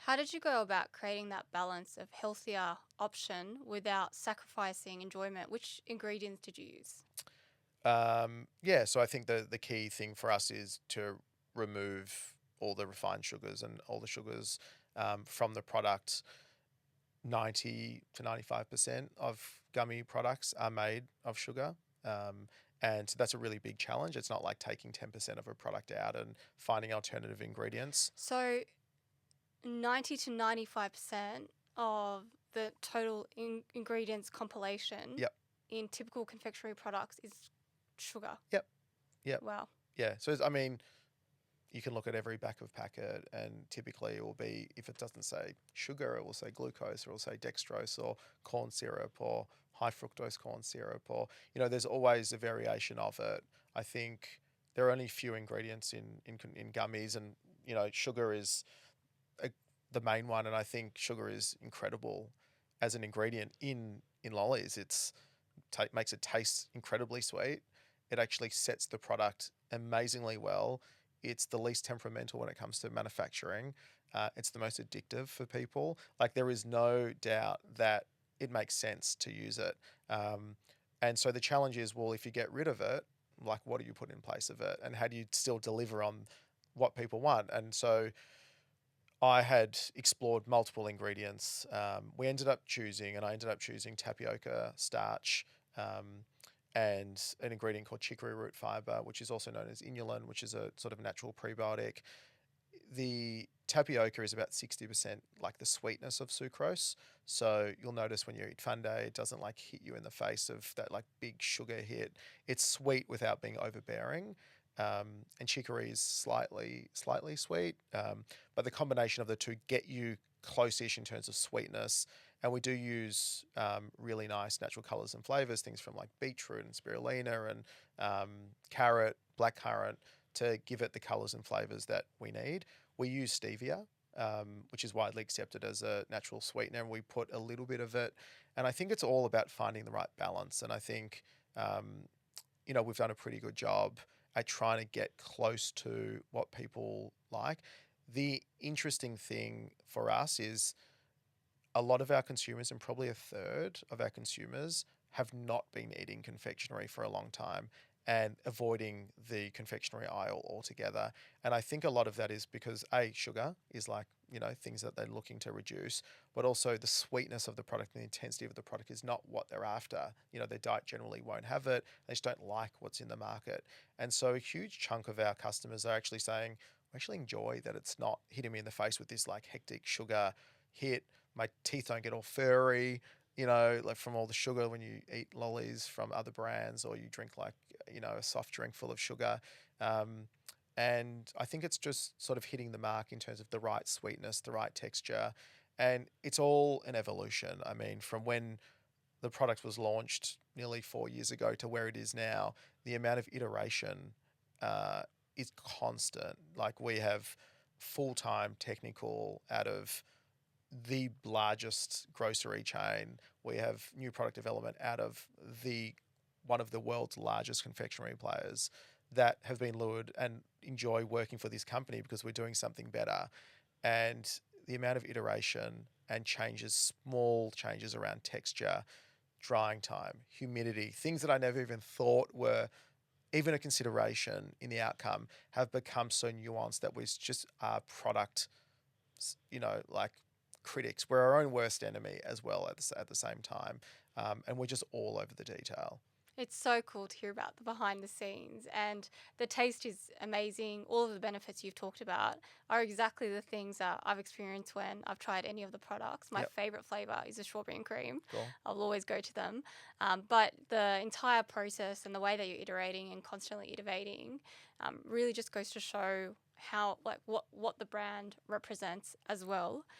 How did you go about creating that balance of healthier option without sacrificing enjoyment? Which ingredients did you use? Yeah, so I think the key thing for us is to remove all the refined sugars and all the sugars from the product. 90 to 95% of gummy products are made of sugar. And that's a really big challenge. It's not like taking 10% of a product out and finding alternative ingredients. So 90 to 95% of the total ingredients compilation Yep, in typical confectionery products is sugar. yep, yep. Wow. Yeah. So, I mean, you can look at every back of packet, and typically it will be, if it doesn't say sugar, it will say glucose, or it will say dextrose, or corn syrup, or high fructose corn syrup, or there's always a variation of it. I think there are only few ingredients in gummies, and sugar is a, the main one, and I think sugar is incredible as an ingredient in lollies. Makes it taste incredibly sweet. It actually sets the product amazingly well. It's the least temperamental when it comes to manufacturing. It's the most addictive for people. Like, there is no doubt that it makes sense to use it. And so the challenge is, well, if you get rid of it, like, what do you put in place of it, and how do you still deliver on what people want? And so I had explored multiple ingredients. I ended up choosing tapioca starch, and an ingredient called chicory root fiber, which is also known as inulin, which is a sort of natural prebiotic. The tapioca is about 60% like the sweetness of sucrose. So you'll notice when you eat Funday, it doesn't like hit you in the face of that like big sugar hit. It's sweet without being overbearing. And chicory is slightly sweet. But the combination of the two get you close-ish in terms of sweetness. And we do use really nice natural colors and flavors, things from like beetroot and spirulina and carrot, blackcurrant, to give it the colors and flavors that we need. We use stevia, which is widely accepted as a natural sweetener, and we put a little bit of it. And I think it's all about finding the right balance. And I think, we've done a pretty good job at trying to get close to what people like. The interesting thing for us is a lot of our consumers, and probably a third of our consumers, have not been eating confectionery for a long time and avoiding the confectionery aisle altogether. And I think a lot of that is because sugar is like, things that they're looking to reduce, but also the sweetness of the product and the intensity of the product is not what they're after. Their diet generally won't have it. They just don't like what's in the market. And so a huge chunk of our customers are actually saying, I actually enjoy that it's not hitting me in the face with this like hectic sugar hit. My teeth don't get all furry, like from all the sugar when you eat lollies from other brands, or you drink like, a soft drink full of sugar. And I think it's just sort of hitting the mark in terms of the right sweetness, the right texture. And it's all an evolution. I mean, from when the product was launched nearly 4 years ago to where it is now, the amount of iteration is constant. Like, we have full-time technical out of the largest grocery chain. We have new product development out of the one of the world's largest confectionery players that have been lured and enjoy working for this company because we're doing something better. And the amount of iteration and changes, small changes around texture, drying time, humidity, things that I never even thought were even a consideration in the outcome, have become so nuanced that we just are product, like critics. We're our own worst enemy as well at the same time. And we're just all over the detail. It's so cool to hear about the behind the scenes, and the taste is amazing. All of the benefits you've talked about are exactly the things that I've experienced when I've tried any of the products. My Yep. favorite flavor is the strawberry and cream. Cool. I'll always go to them. But the entire process and the way that you're iterating and constantly innovating really just goes to show how, like, what the brand represents as well.